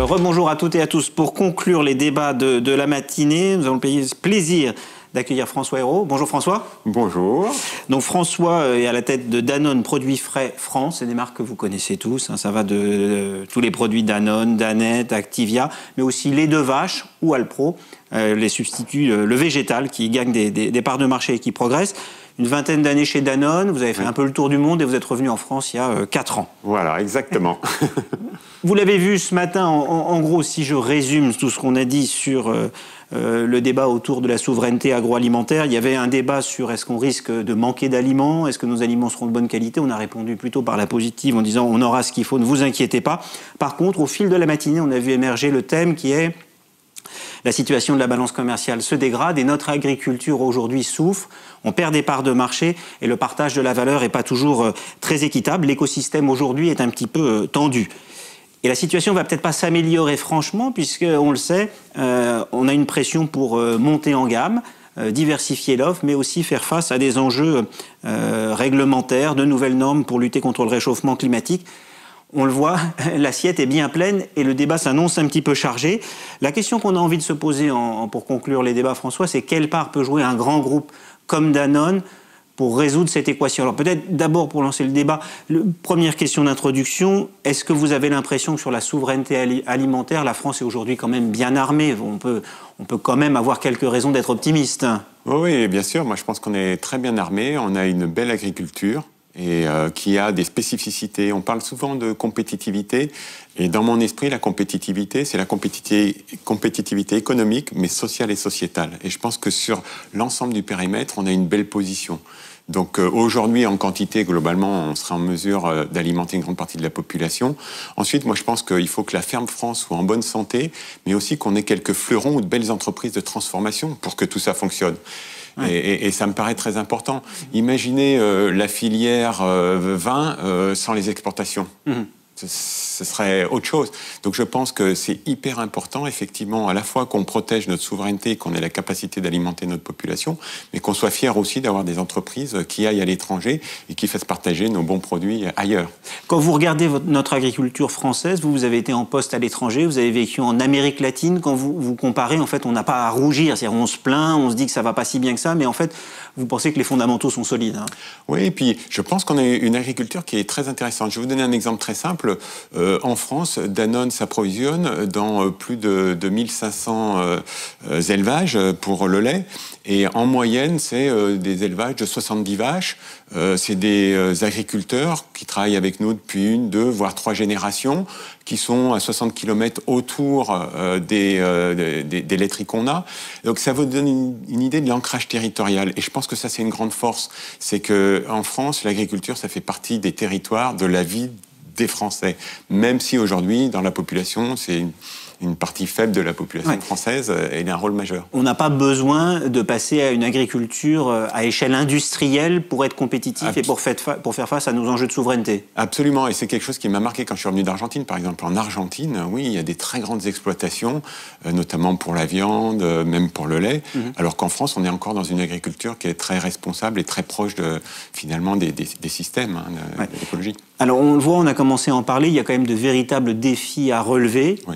Rebonjour à toutes et à tous. Pour conclure les débats de la matinée, nous avons le plaisir d'accueillir François Hérault. Bonjour François. Bonjour. Donc François est à la tête de Danone Produits Frais France. C'est des marques que vous connaissez tous. Ça va de tous les produits Danone, Danette, Activia, mais aussi lait de vache ou Alpro, les substituts, le végétal qui gagne des parts de marché et qui progresse. Une vingtaine d'années chez Danone, vous avez fait un peu le tour du monde et vous êtes revenu en France il y a 4 ans. Voilà, exactement. Vous l'avez vu ce matin, en gros, si je résume tout ce qu'on a dit sur le débat autour de la souveraineté agroalimentaire, il y avait un débat sur est-ce qu'on risque de manquer d'aliments, est-ce que nos aliments seront de bonne qualité. On a répondu plutôt par la positive en disant on aura ce qu'il faut, ne vous inquiétez pas. Par contre, au fil de la matinée, on a vu émerger le thème qui est la situation de la balance commerciale se dégrade et notre agriculture aujourd'hui souffre. On perd des parts de marché et le partage de la valeur n'est pas toujours très équitable. L'écosystème aujourd'hui est un petit peu tendu. Et la situation ne va peut-être pas s'améliorer franchement puisqu'on le sait, on a une pression pour monter en gamme, diversifier l'offre, mais aussi faire face à des enjeux réglementaires, de nouvelles normes pour lutter contre le réchauffement climatique. On le voit, l'assiette est bien pleine et le débat s'annonce un petit peu chargé. La question qu'on a envie de se poser pour conclure les débats, François, c'est quelle part peut jouer un grand groupe comme Danone pour résoudre cette équation? Alors peut-être d'abord pour lancer le débat, première question d'introduction, est-ce que vous avez l'impression que sur la souveraineté alimentaire, la France est aujourd'hui quand même bien armée? On peut quand même avoir quelques raisons d'être optimiste. Oui, bien sûr. Moi, je pense qu'on est très bien armé. On a une belle agriculture et qui a des spécificités. On parle souvent de compétitivité. Et dans mon esprit, la compétitivité, c'est la compétitivité économique, mais sociale et sociétale. Et je pense que sur l'ensemble du périmètre, on a une belle position. Donc aujourd'hui, en quantité, globalement, on sera en mesure d'alimenter une grande partie de la population. Ensuite, moi, je pense qu'il faut que la ferme France soit en bonne santé, mais aussi qu'on ait quelques fleurons ou de belles entreprises de transformation pour que tout ça fonctionne. Ouais. Et ça me paraît très important. Imaginez la filière vin sans les exportations. Ce serait autre chose. Donc je pense que c'est hyper important, effectivement, à la fois qu'on protège notre souveraineté, qu'on ait la capacité d'alimenter notre population, mais qu'on soit fier aussi d'avoir des entreprises qui aillent à l'étranger et qui fassent partager nos bons produits ailleurs. Quand vous regardez notre agriculture française, vous avez été en poste à l'étranger, vous avez vécu en Amérique latine. Quand vous comparez, en fait, on n'a pas à rougir. C'est-à-dire, on se plaint, on se dit que ça va pas si bien que ça, mais en fait, vous pensez que les fondamentaux sont solides. Hein. Oui, et puis je pense qu'on a une agriculture qui est très intéressante. Je vais vous donner un exemple très simple. En France, Danone s'approvisionne dans plus de 1500 élevages pour le lait. Et en moyenne, c'est des élevages de 70 vaches. C'est des agriculteurs qui travaillent avec nous depuis 1, 2, voire 3 générations, qui sont à 60 km autour des laiteries qu'on a. Donc ça vous donne une idée de l'ancrage territorial. Et je pense que ça, c'est une grande force. C'est qu'en France, l'agriculture, ça fait partie des territoires, de la vie des Français. Même si aujourd'hui, dans la population, c'est une partie faible de la population française, elle a un rôle majeur. On n'a pas besoin de passer à une agriculture à échelle industrielle pour être compétitif et pour faire face à nos enjeux de souveraineté. Absolument, et c'est quelque chose qui m'a marqué quand je suis revenu d'Argentine. Par exemple, en Argentine, oui, il y a des très grandes exploitations, notamment pour la viande, même pour le lait, alors qu'en France, on est encore dans une agriculture qui est très responsable et très proche finalement des systèmes d'écologie. Alors on le voit, on a commencé à en parler, il y a quand même de véritables défis à relever. Oui.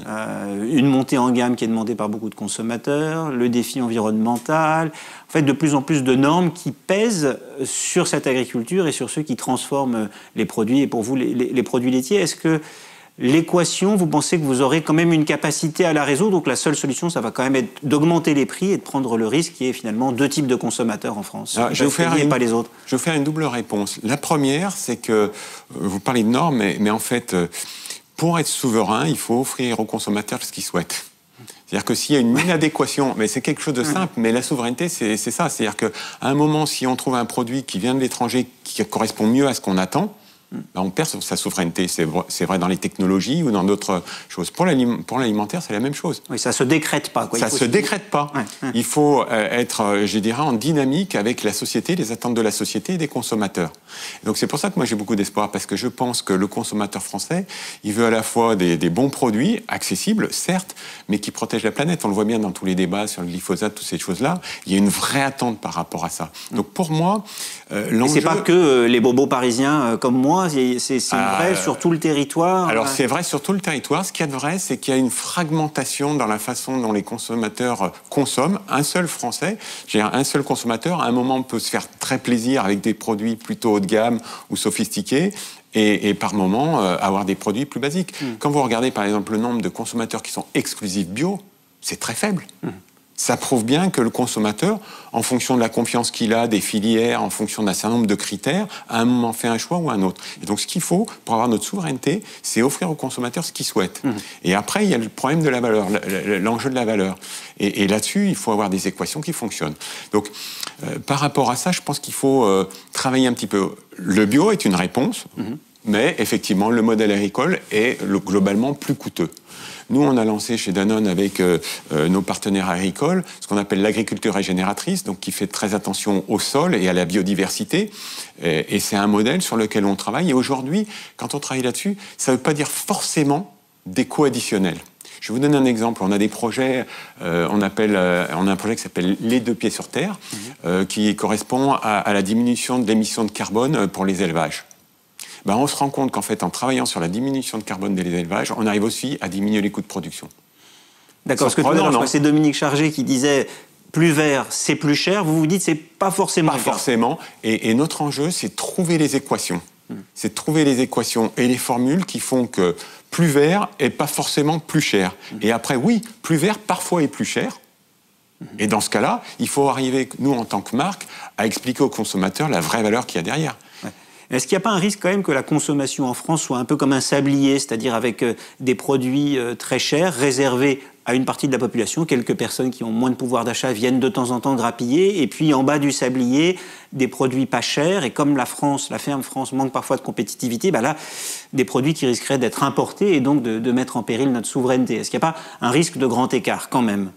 Une montée en gamme qui est demandée par beaucoup de consommateurs, le défi environnemental, en fait de plus en plus de normes qui pèsent sur cette agriculture et sur ceux qui transforment les produits, et pour vous les produits laitiers. Est-ce que l'équation, vous pensez que vous aurez quand même une capacité à la résoudre? Donc la seule solution, ça va quand même être d'augmenter les prix et de prendre le risque qui est finalement 2 types de consommateurs en France. Alors, je vais faire une double réponse. La première, c'est que, vous parlez de normes, mais en fait, pour être souverain, il faut offrir aux consommateurs ce qu'ils souhaitent. C'est-à-dire que s'il y a une inadéquation, mais c'est quelque chose de simple, mais la souveraineté, c'est ça. C'est-à-dire qu'à un moment, si on trouve un produit qui vient de l'étranger, qui correspond mieux à ce qu'on attend, on perd sa souveraineté. C'est vrai dans les technologies ou dans d'autres choses. Pour l'alimentaire, c'est la même chose. Oui, ça ne se décrète pas. Ça ne se décrète pas. Il faut être, je dirais, en dynamique avec la société, les attentes de la société et des consommateurs. Donc c'est pour ça que moi j'ai beaucoup d'espoir, parce que je pense que le consommateur français, il veut à la fois des bons produits, accessibles, certes, mais qui protègent la planète. On le voit bien dans tous les débats sur le glyphosate, toutes ces choses-là. Il y a une vraie attente par rapport à ça. Donc pour moi, Et c'est pas que les bobos parisiens comme moi, c'est vrai sur tout le territoire. Alors c'est vrai sur tout le territoire. Ce qu'il y a de vrai, c'est qu'il y a une fragmentation dans la façon dont les consommateurs consomment. Un seul Français, un seul consommateur, à un moment peut se faire très plaisir avec des produits plutôt haut de gamme ou sophistiqués. Et par moment, avoir des produits plus basiques. Quand vous regardez par exemple le nombre de consommateurs qui sont exclusifs bio, c'est très faible. Ça prouve bien que le consommateur, en fonction de la confiance qu'il a, des filières, en fonction d'un certain nombre de critères, à un moment fait un choix ou un autre. Et donc ce qu'il faut, pour avoir notre souveraineté, c'est offrir aux consommateurs ce qu'ils souhaitent. Et après, il y a le problème de la valeur, l'enjeu de la valeur. Et là-dessus, il faut avoir des équations qui fonctionnent. Donc par rapport à ça, je pense qu'il faut travailler un petit peu. Le bio est une réponse, mais effectivement, le modèle agricole est globalement plus coûteux. Nous, on a lancé chez Danone avec nos partenaires agricoles ce qu'on appelle l'agriculture régénératrice, donc qui fait très attention au sol et à la biodiversité. Et c'est un modèle sur lequel on travaille. Et aujourd'hui, quand on travaille là-dessus, ça ne veut pas dire forcément des coûts additionnels. Je vais vous donner un exemple. On a des projets, on a un projet qui s'appelle Les deux pieds sur terre, qui correspond à la diminution de l'émission de carbone pour les élevages. Ben, on se rend compte qu'en fait, en travaillant sur la diminution de carbone des élevages, on arrive aussi à diminuer les coûts de production. D'accord, parce que tout à l'heure, je crois que c'est Dominique Chargé qui disait plus vert, c'est plus cher. Vous vous dites c'est pas forcément. Pas forcément. Et notre enjeu, c'est de trouver les équations. C'est de trouver les équations et les formules qui font que plus vert est pas forcément plus cher. Et après, oui, plus vert parfois est plus cher. Et dans ce cas-là, il faut arriver, nous, en tant que marque, à expliquer aux consommateurs la vraie valeur qu'il y a derrière. Est-ce qu'il n'y a pas un risque quand même que la consommation en France soit un peu comme un sablier, c'est-à-dire avec des produits très chers, réservés à une partie de la population, quelques personnes qui ont moins de pouvoir d'achat viennent de temps en temps grappiller, et puis en bas du sablier, des produits pas chers, et comme la ferme France manque parfois de compétitivité, bah là, des produits qui risqueraient d'être importés et donc de mettre en péril notre souveraineté. Est-ce qu'il n'y a pas un risque de grand écart quand même ?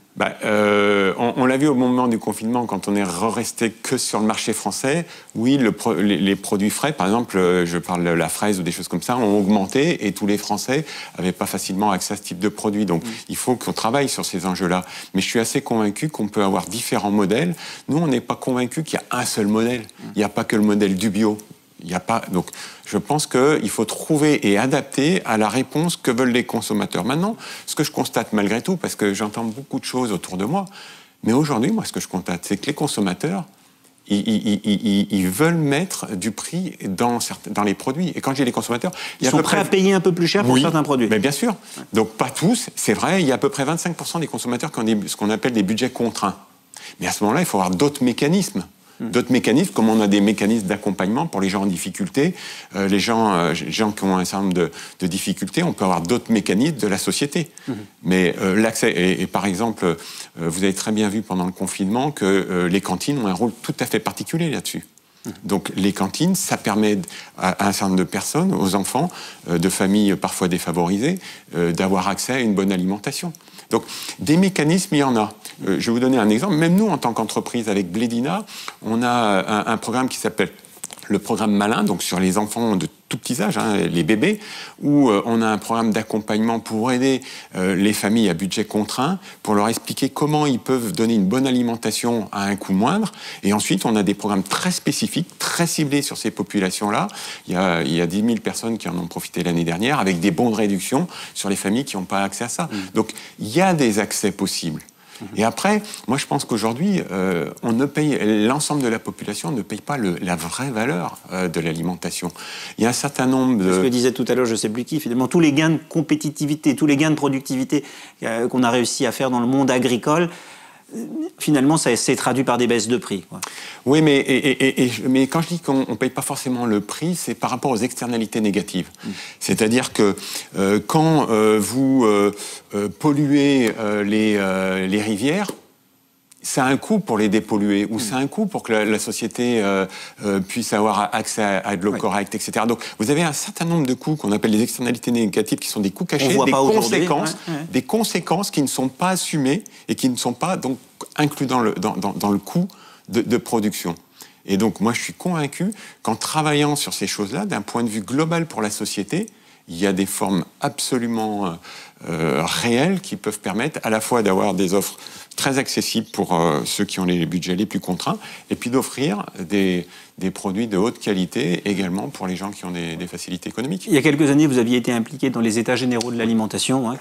On l'a vu au moment du confinement, quand on est resté que sur le marché français. Oui, les produits frais, par exemple, je parle de la fraise ou des choses comme ça, ont augmenté et tous les Français n'avaient pas facilement accès à ce type de produit. Donc, il faut qu'on travaille sur ces enjeux-là. Mais je suis assez convaincu qu'on peut avoir différents modèles. Nous, on n'est pas convaincu qu'il y a un seul modèle. Il n'y a pas que le modèle du bio. Il n'y a pas. Donc, je pense qu'il faut trouver et adapter à la réponse que veulent les consommateurs. Maintenant, ce que je constate malgré tout, parce que j'entends beaucoup de choses autour de moi, mais aujourd'hui, moi, ce que je constate, c'est que les consommateurs, ils veulent mettre du prix dans les produits. Et quand je dis les consommateurs, ils sont prêts à payer un peu plus cher pour certains produits. Mais bien sûr. Donc, pas tous, c'est vrai. Il y a à peu près 25% des consommateurs qui ont ce qu'on appelle des budgets contraints. Mais à ce moment-là, il faut avoir d'autres mécanismes. D'autres mécanismes, comme on a des mécanismes d'accompagnement pour les gens en difficulté, les gens qui ont un certain nombre de difficultés, on peut avoir d'autres mécanismes de la société. Mais l'accès, et par exemple, vous avez très bien vu pendant le confinement que les cantines ont un rôle tout à fait particulier là-dessus. Donc les cantines, ça permet à un certain nombre de personnes, aux enfants, de familles parfois défavorisées, d'avoir accès à une bonne alimentation. Donc, des mécanismes, il y en a. Je vais vous donner un exemple. Même nous, en tant qu'entreprise, avec Blédina, on a un programme qui s'appelle le programme Malin, donc sur les enfants de tout petits âges, les bébés, où on a un programme d'accompagnement pour aider les familles à budget contraint, pour leur expliquer comment ils peuvent donner une bonne alimentation à un coût moindre. Et ensuite, on a des programmes très spécifiques, très ciblés sur ces populations-là. Il y a 10 000 personnes qui en ont profité l'année dernière, avec des bons de réduction sur les familles qui n'ont pas accès à ça. Donc, il y a des accès possibles. Et après, moi je pense qu'aujourd'hui, l'ensemble de la population ne paye pas la vraie valeur de l'alimentation. Il y a un certain nombre de... C'est ce que disait tout à l'heure, je ne sais plus qui, finalement, tous les gains de compétitivité, tous les gains de productivité qu'on a réussi à faire dans le monde agricole, finalement, ça s'est traduit par des baisses de prix, quoi. Oui, mais quand je dis qu'on ne paye pas forcément le prix, c'est par rapport aux externalités négatives. C'est-à-dire que quand vous polluez les rivières, ça a un coût pour les dépolluer, ou c'est un coût pour que la société puisse avoir accès à de l'eau correcte, etc. Donc, vous avez un certain nombre de coûts qu'on appelle les externalités négatives, qui sont des coûts cachés, des conséquences qui ne sont pas assumées et qui ne sont pas donc inclus dans le coût de production. Et donc, moi, je suis convaincu qu'en travaillant sur ces choses-là, d'un point de vue global pour la société, il y a des formes absolument réelles qui peuvent permettre à la fois d'avoir des offres très accessibles pour ceux qui ont les budgets les plus contraints, et puis d'offrir des des produits de haute qualité également pour les gens qui ont des facilités économiques. Il y a quelques années, vous aviez été impliqué dans les États généraux de l'alimentation,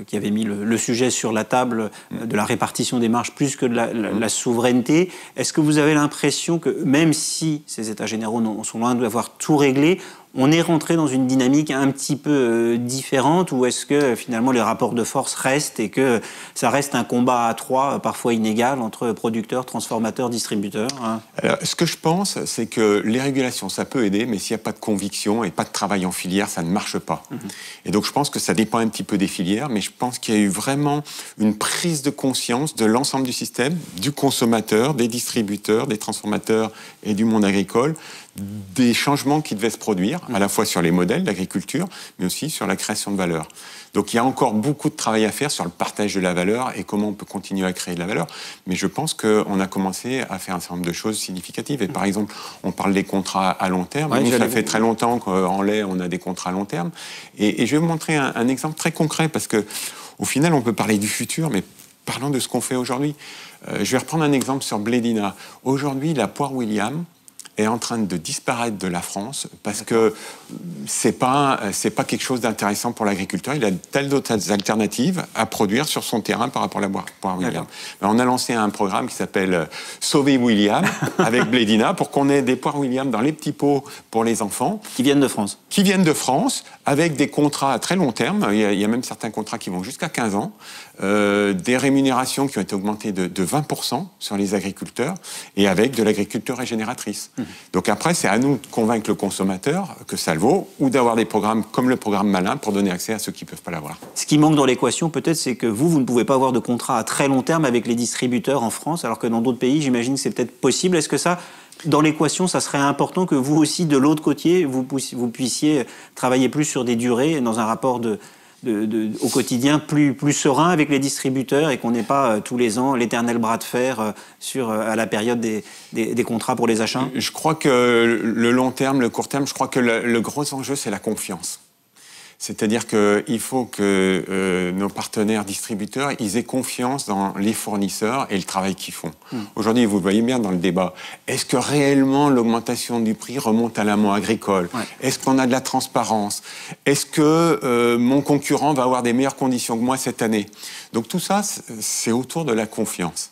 qui avaient mis le sujet sur la table de la répartition des marges plus que de la souveraineté. Est-ce que vous avez l'impression que même si ces États généraux sont loin d'avoir tout réglé, on est rentré dans une dynamique un petit peu différente, ou est-ce que finalement les rapports de force restent et que ça reste un combat à trois, parfois inégal, entre producteurs, transformateurs, distributeurs, hein? Alors, ce que je pense, c'est que les régulations, ça peut aider, mais s'il n'y a pas de conviction et pas de travail en filière, ça ne marche pas. Et donc je pense que ça dépend un petit peu des filières, mais je pense qu'il y a eu vraiment une prise de conscience de l'ensemble du système, du consommateur, des distributeurs, des transformateurs et du monde agricole, des changements qui devaient se produire, à la fois sur les modèles d'agriculture, mais aussi sur la création de valeur. Donc il y a encore beaucoup de travail à faire sur le partage de la valeur et comment on peut continuer à créer de la valeur. Mais je pense qu'on a commencé à faire un certain nombre de choses significatives. Et par exemple, on parle des contrats à long terme. Nous, ça fait très longtemps qu'en lait, on a des contrats à long terme. Et je vais vous montrer un exemple très concret, parce qu'au final, on peut parler du futur, mais parlons de ce qu'on fait aujourd'hui. Je vais reprendre un exemple sur Blédina. Aujourd'hui, la poire William est en train de disparaître de la France parce que c'est pas quelque chose d'intéressant pour l'agriculteur. Il a telles d'autres alternatives à produire sur son terrain par rapport à la poire William. On a lancé un programme qui s'appelle Sauver William avec Blédina pour qu'on ait des poires William dans les petits pots pour les enfants. Qui viennent de France. Qui viennent de France, avec des contrats à très long terme. Il y a même certains contrats qui vont jusqu'à 15 ans. Des rémunérations qui ont été augmentées de 20% sur les agriculteurs et avec de l'agriculture régénératrice. Donc après, c'est à nous de convaincre le consommateur que ça le vaut, ou d'avoir des programmes comme le programme Malin pour donner accès à ceux qui ne peuvent pas l'avoir. Ce qui manque dans l'équation, peut-être, c'est que vous ne pouvez pas avoir de contrat à très long terme avec les distributeurs en France, alors que dans d'autres pays, j'imagine que c'est peut-être possible. Est-ce que ça, dans l'équation, ça serait important que vous aussi, de l'autre côté, vous puissiez travailler plus sur des durées, dans un rapport au quotidien plus serein avec les distributeurs, et qu'on n'ait pas tous les ans l'éternel bras de fer à la période des contrats pour les achats? Je crois que le long terme, le court terme, je crois que le gros enjeu, c'est la confiance. C'est-à-dire qu'il faut que nos partenaires distributeurs, ils aient confiance dans les fournisseurs et le travail qu'ils font. Aujourd'hui, vous le voyez bien dans le débat, est-ce que réellement l'augmentation du prix remonte à l'amont agricole? Est-ce qu'on a de la transparence? Est-ce que mon concurrent va avoir des meilleures conditions que moi cette année? Donc tout ça, c'est autour de la confiance.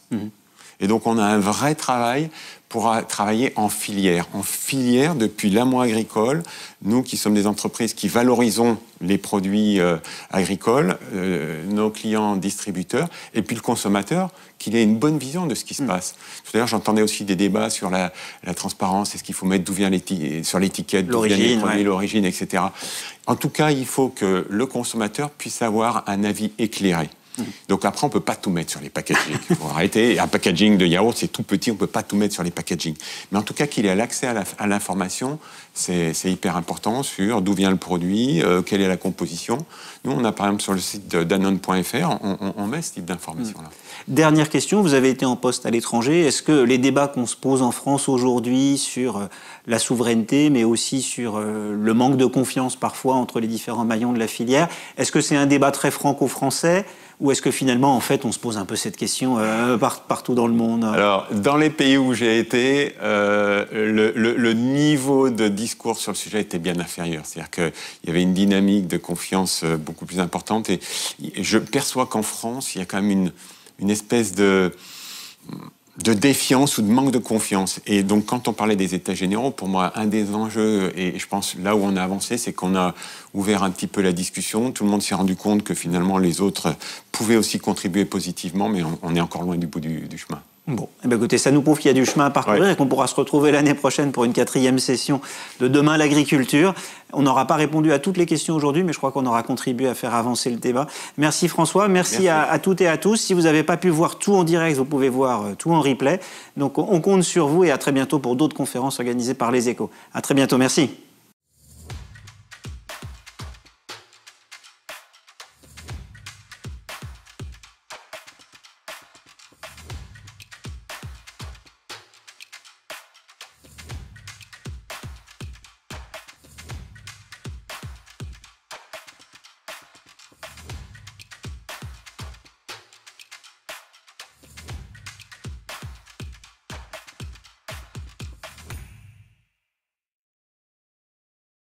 Et donc on a un vrai travail pour travailler en filière depuis l'amont agricole. Nous qui sommes des entreprises qui valorisons les produits agricoles, nos clients distributeurs, et puis le consommateur, qu'il ait une bonne vision de ce qui se passe. D'ailleurs, j'entendais aussi des débats sur la transparence, est-ce qu'il faut mettre d'où vient sur l'étiquette, d'où viennent les produits, l'origine, etc. En tout cas, il faut que le consommateur puisse avoir un avis éclairé. Donc après, on ne peut pas tout mettre sur les packaging. Il faut arrêter. Un packaging de yaourt, c'est tout petit, on ne peut pas tout mettre sur les packaging. Mais en tout cas, qu'il ait l'accès à l'information, c'est hyper important sur d'où vient le produit, quelle est la composition. Nous, on a par exemple sur le site danone.fr, on met ce type d'informations-là. Dernière question, vous avez été en poste à l'étranger. Est-ce que les débats qu'on se pose en France aujourd'hui sur la souveraineté, mais aussi sur le manque de confiance parfois entre les différents maillons de la filière, est-ce que c'est un débat très franco-français, ou est-ce que finalement, en fait, on se pose un peu cette question partout dans le monde? Alors, dans les pays où j'ai été, le niveau de discours sur le sujet était bien inférieur. C'est-à-dire qu'il y avait une dynamique de confiance beaucoup plus importante. Et je perçois qu'en France, il y a quand même une espèce de défiance ou de manque de confiance. Et donc, quand on parlait des États généraux, pour moi, un des enjeux, et je pense là où on a avancé, c'est qu'on a ouvert un petit peu la discussion. Tout le monde s'est rendu compte que finalement, les autres pouvaient aussi contribuer positivement, mais on est encore loin du bout du chemin. Bon, eh bien, écoutez, ça nous prouve qu'il y a du chemin à parcourir et qu'on pourra se retrouver l'année prochaine pour une 4e session de Demain l'agriculture. On n'aura pas répondu à toutes les questions aujourd'hui, mais je crois qu'on aura contribué à faire avancer le débat. Merci François, merci. À toutes et à tous. Si vous n'avez pas pu voir tout en direct, vous pouvez voir tout en replay. Donc on compte sur vous et à très bientôt pour d'autres conférences organisées par Les Échos. À très bientôt, merci.